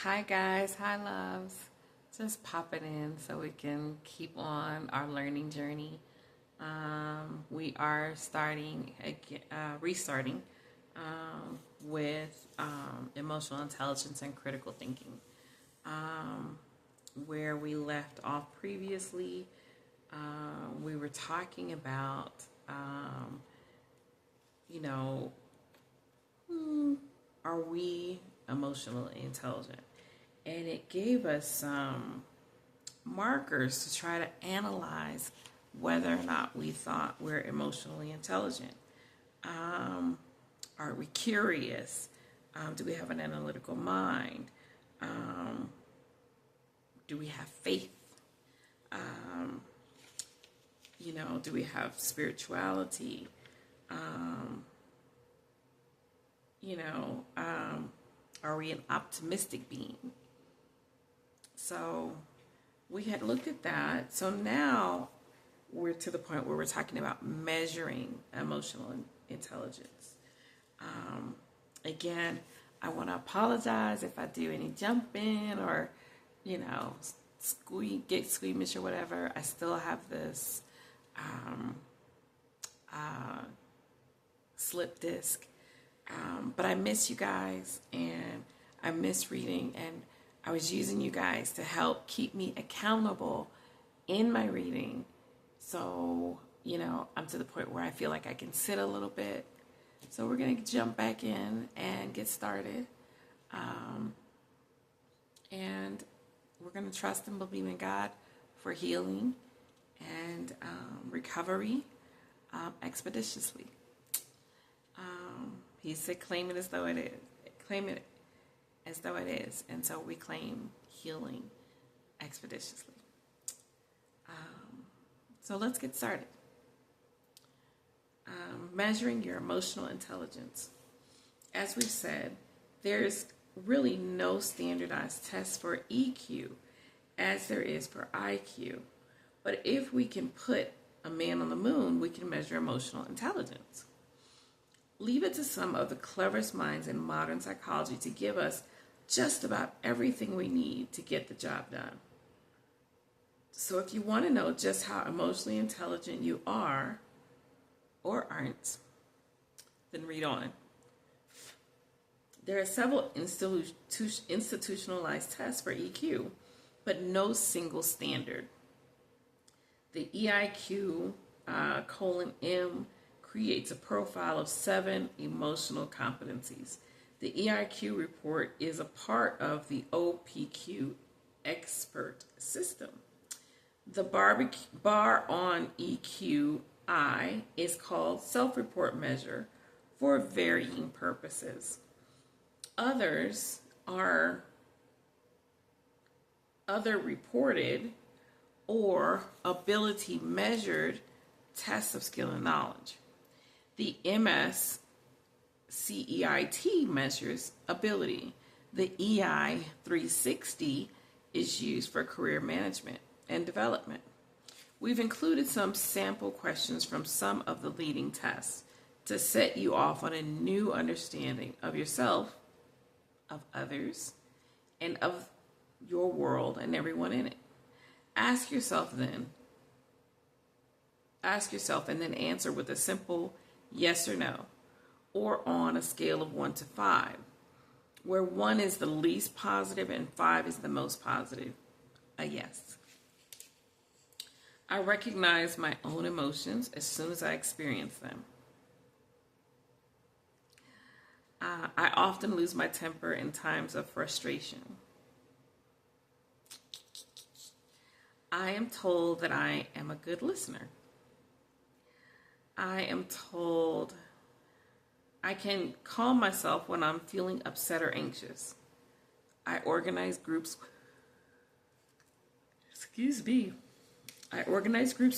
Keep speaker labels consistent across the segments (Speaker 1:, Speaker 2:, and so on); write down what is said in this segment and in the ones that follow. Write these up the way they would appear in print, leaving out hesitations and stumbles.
Speaker 1: Hi guys, hi loves. Just popping in so we can keep on our learning journey. We are starting again, restarting with emotional intelligence and critical thinking. Where we left off previously, we were talking about, you know, are we emotionally intelligent? And it gave us some markers to try to analyze whether or not we thought we're emotionally intelligent. Are we curious? Do we have an analytical mind? Do we have faith? Do we have spirituality? Are we an optimistic being? So we had looked at that. So now we're to the point where we're talking about measuring emotional intelligence. Again, I want to apologize if I do any jumping or, get squeamish or whatever. I still have this slip disc. But I miss you guys and I miss reading, and I was using you guys to help keep me accountable in my reading. So, I'm to the point where I feel like I can sit a little bit. So we're going to jump back in and get started. And we're going to trust and believe in God for healing and recovery expeditiously. He said, claim it as though it is. Claim it as though it is. And so we claim healing expeditiously. So let's get started. Measuring your emotional intelligence. As we've said, there's really no standardized test for EQ as there is for IQ. But if we can put a man on the moon, we can measure emotional intelligence. Leave it to some of the cleverest minds in modern psychology to give us just about everything we need to get the job done. So if you want to know just how emotionally intelligent you are or aren't, then read on. There are several institutionalized tests for EQ, but no single standard. The EIQ :M creates a profile of 7 emotional competencies. The EIQ report is a part of the OPQ expert system. The bar on EQI is called self-report measure for varying purposes. Others are other reported or ability measured tests of skill and knowledge. The MSCEIT measures ability. The EI 360 is used for career management and development. We've included some sample questions from some of the leading tests to set you off on a new understanding of yourself, of others, and of your world and everyone in it. Ask yourself and then answer with a simple yes or no, or on a scale of 1 to 5, where 1 is the least positive and 5 is the most positive, a yes. I recognize my own emotions as soon as I experience them. I often lose my temper in times of frustration. I am told that I am a good listener. I am told I can calm myself when I'm feeling upset or anxious. I organize groups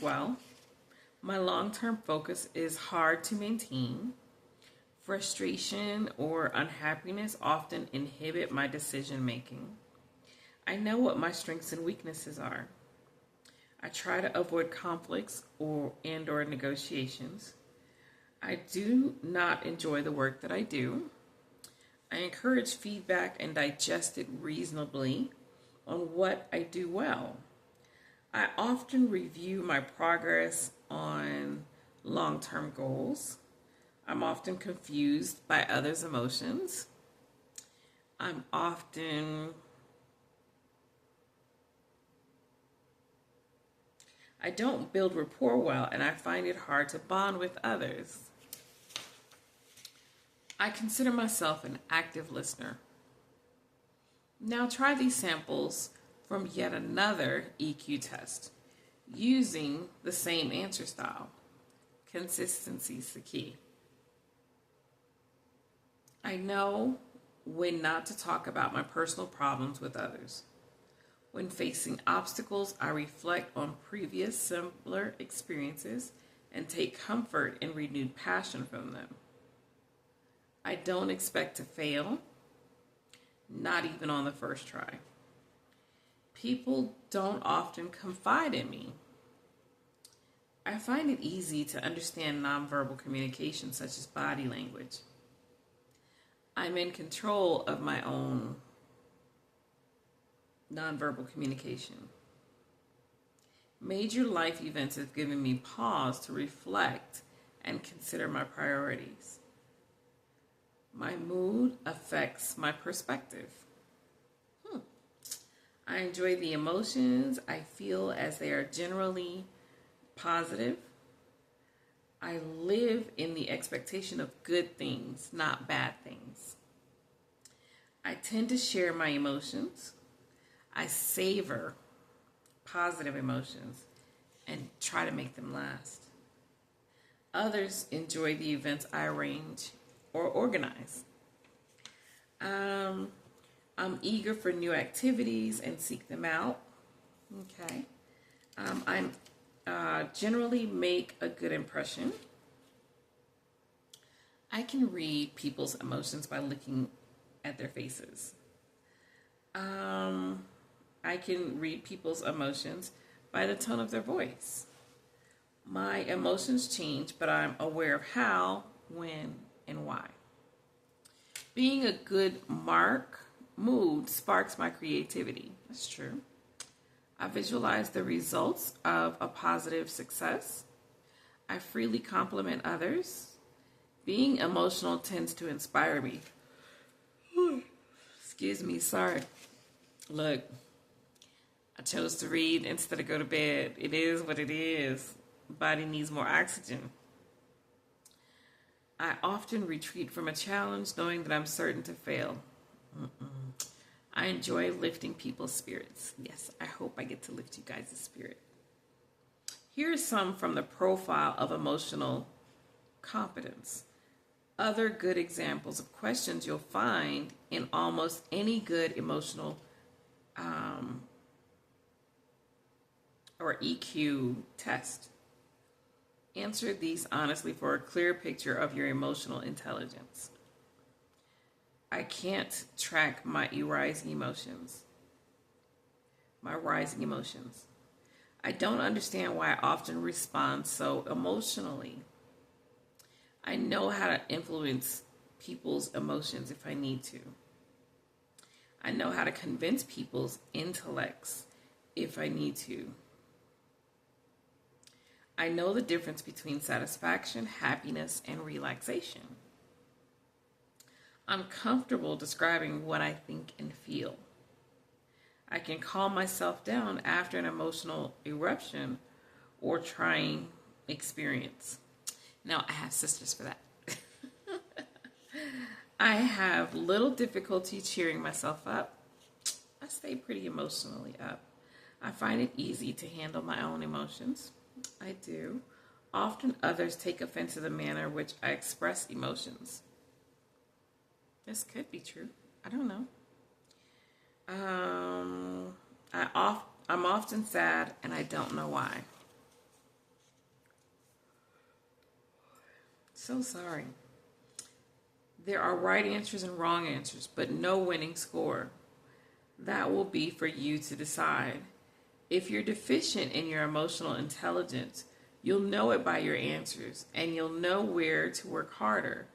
Speaker 1: well. My long-term focus is hard to maintain. Frustration or unhappiness often inhibit my decision making. I know what my strengths and weaknesses are. I try to avoid conflicts or negotiations. I do not enjoy the work that I do. I encourage feedback and digest it reasonably on what I do well. I often review my progress on long-term goals. I'm often confused by others' emotions. I'm often I don't build rapport well, and I find it hard to bond with others. I consider myself an active listener. Now try these samples from yet another EQ test using the same answer style. Consistency is the key. I know when not to talk about my personal problems with others. When facing obstacles, I reflect on previous similar experiences and take comfort in renewed passion from them. I don't expect to fail, not even on the first try. People don't often confide in me. I find it easy to understand nonverbal communication, such as body language. I'm in control of my own nonverbal communication. Major life events have given me pause to reflect and consider my priorities. My mood affects my perspective. I enjoy the emotions I feel as they are generally positive. I live in the expectation of good things, not bad things. I tend to share my emotions. I savor positive emotions and try to make them last. Others enjoy the events I arrange or organize. I'm eager for new activities and seek them out. Okay. I'm generally make a good impression. I can read people's emotions by looking at their faces. I can read people's emotions by the tone of their voice. My emotions change, but I'm aware of how, when, and why. Being a good mood sparks my creativity. That's true. I visualize the results of a positive success. I freely compliment others. Being emotional tends to inspire me. Excuse me, sorry. Look, I chose to read instead of go to bed. It is what it is. The body needs more oxygen. I often retreat from a challenge knowing that I'm certain to fail. I enjoy lifting people's spirits. Yes, I hope I get to lift you guys' spirit. Here are some from the profile of emotional competence. Other good examples of questions you'll find in almost any good emotional or EQ test. Answer these honestly for a clear picture of your emotional intelligence. I can't track my rising emotions. I don't understand why I often respond so emotionally. I know how to influence people's emotions if I need to. I know how to convince people's intellects if I need to. I know the difference between satisfaction, happiness, and relaxation. I'm comfortable describing what I think and feel. I can calm myself down after an emotional eruption or trying experience. Now, I have sisters for that. I have little difficulty cheering myself up. I stay pretty emotionally up. I find it easy to handle my own emotions. I do. Often others take offense to the manner in which I express emotions. This could be true. I don't know. I'm often sad and I don't know why. So sorry. There are right answers and wrong answers, but no winning score. That will be for you to decide. If you're deficient in your emotional intelligence, you'll know it by your answers, and you'll know where to work harder.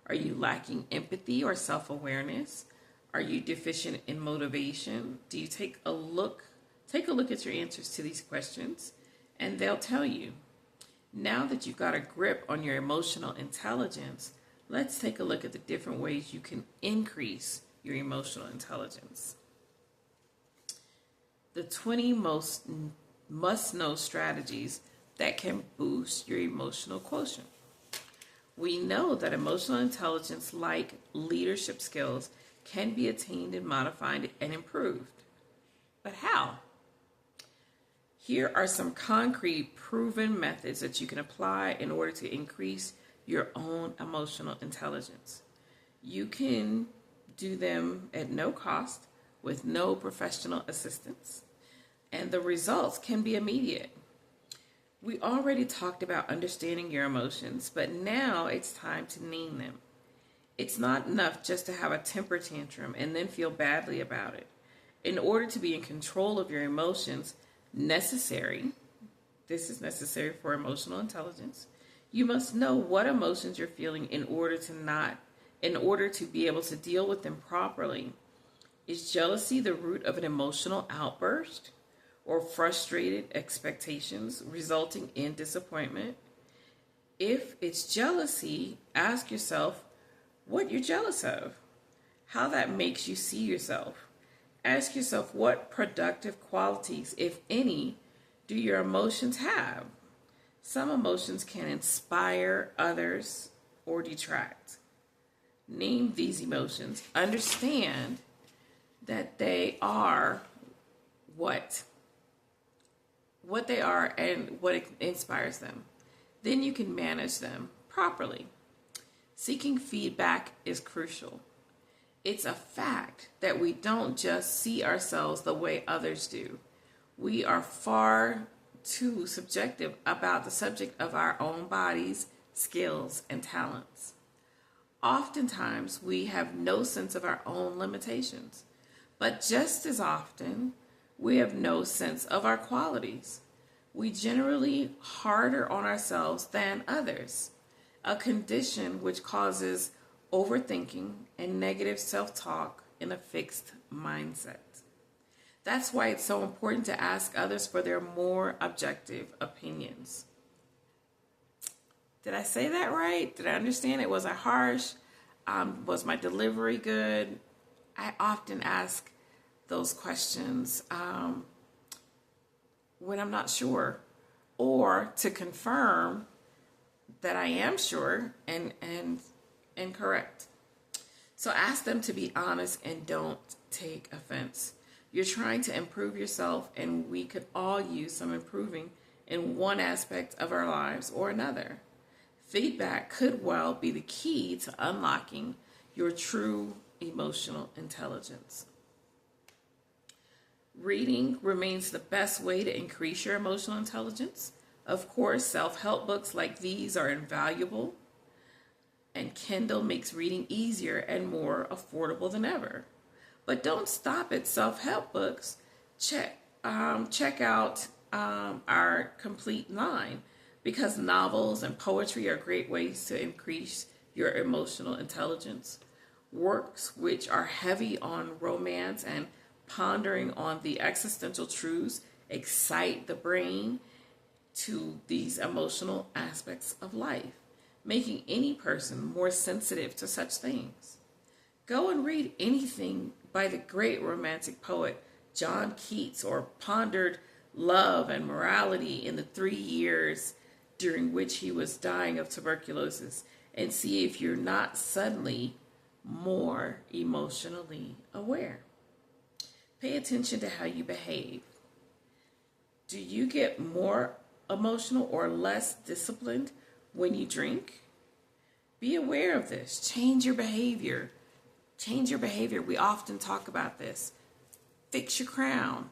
Speaker 1: Are you lacking empathy or self-awareness? Are you deficient in motivation? Do you take a look at your answers to these questions, and they'll tell you. Now that you've got a grip on your emotional intelligence, let's take a look at the different ways you can increase your emotional intelligence. The 20 most must-know strategies that can boost your emotional quotient. We know that emotional intelligence, like leadership skills, can be attained and modified and improved. But how? Here are some concrete, proven methods that you can apply in order to increase your own emotional intelligence. You can do them at no cost with no professional assistance, and the results can be immediate. We already talked about understanding your emotions, but now it's time to name them. It's not enough just to have a temper tantrum and then feel badly about it. In order to be in control of your emotions, this is necessary for emotional intelligence, you must know what emotions you're feeling in order to be able to deal with them properly. Is jealousy the root of an emotional outburst or frustrated expectations resulting in disappointment? If it's jealousy, ask yourself what you're jealous of, how that makes you see yourself. Ask yourself what productive qualities, if any, do your emotions have? Some emotions can inspire others or detract. Name these emotions. Understand that they are what they are and what inspires them. Then you can manage them properly. Seeking feedback is crucial. It's a fact that we don't just see ourselves the way others do. We are far too subjective about the subject of our own bodies, skills, and talents. Oftentimes, we have no sense of our own limitations, but just as often, we have no sense of our qualities. We generally harder on ourselves than others, a condition which causes overthinking and negative self-talk in a fixed mindset. That's why it's so important to ask others for their more objective opinions. Did I say that right? Did I understand it? Was I harsh? Was my delivery good? I often ask those questions when I'm not sure, or to confirm that I am sure and correct. So ask them to be honest and don't take offense. You're trying to improve yourself, and we could all use some improving in one aspect of our lives or another. Feedback could well be the key to unlocking your true emotional intelligence. Reading remains the best way to increase your emotional intelligence. Of course, self-help books like these are invaluable, and Kindle makes reading easier and more affordable than ever. But don't stop at self-help books. Check out our complete line, because novels and poetry are great ways to increase your emotional intelligence. Works which are heavy on romance and pondering on the existential truths excite the brain to these emotional aspects of life, making any person more sensitive to such things. Go and read anything by the great romantic poet John Keats, or pondered love and morality in the 3 years during which he was dying of tuberculosis, and see if you're not suddenly more emotionally aware. Pay attention to how you behave. Do you get more emotional or less disciplined when you drink? Be aware of this. Change your behavior. Change your behavior. We often talk about this. Fix your crown.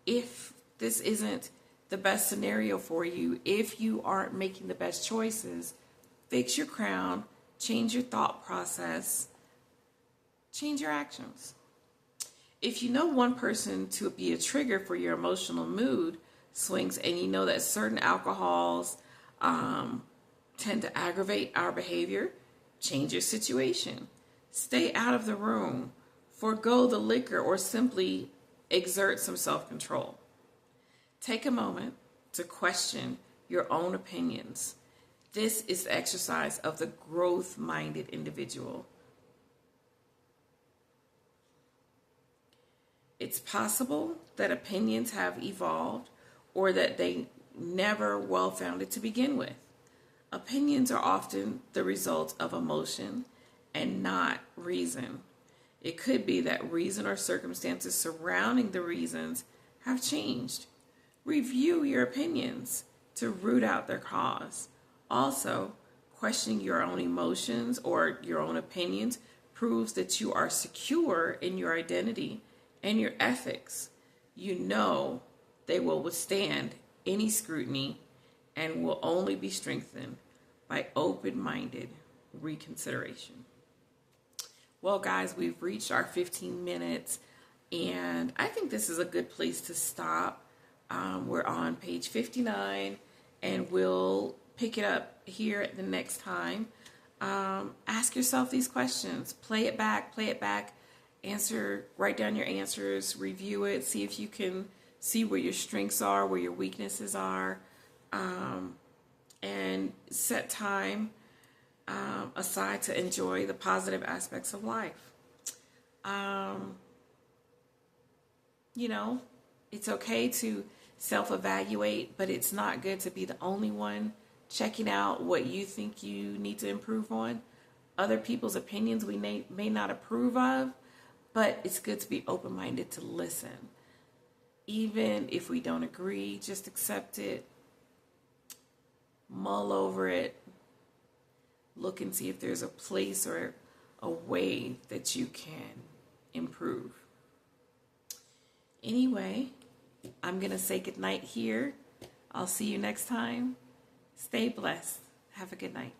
Speaker 1: If this isn't the best scenario for you, if you aren't making the best choices, fix your crown, change your thought process, change your actions. If you know one person to be a trigger for your emotional mood swings, and you know that certain alcohols tend to aggravate our behavior, Change your situation. Stay out of the room. Forgo the liquor or simply exert some self-control. Take a moment to question your own opinions. This is the exercise of the growth-minded individual. It's possible that opinions have evolved or that they never well-founded to begin with. Opinions are often the result of emotion and not reason. It could be that reason or circumstances surrounding the reasons have changed. Review your opinions to root out their cause. Also, questioning your own emotions or your own opinions proves that you are secure in your identity and your ethics. You know they will withstand any scrutiny and will only be strengthened by open-minded reconsideration. Well, guys, we've reached our 15 minutes, and I think this is a good place to stop. We're on page 59, and we'll pick it up here at the next time. Ask yourself these questions. Play it back. Write down your answers, review it, see if you can see where your strengths are, where your weaknesses are, and set time aside to enjoy the positive aspects of life. It's okay to self-evaluate, but it's not good to be the only one checking out what you think you need to improve on. Other people's opinions we may not approve of, but it's good to be open-minded to listen. Even if we don't agree, just accept it, mull over it, look and see if there's a place or a way that you can improve. Anyway, I'm going to say goodnight here. I'll see you next time. Stay blessed. Have a good night.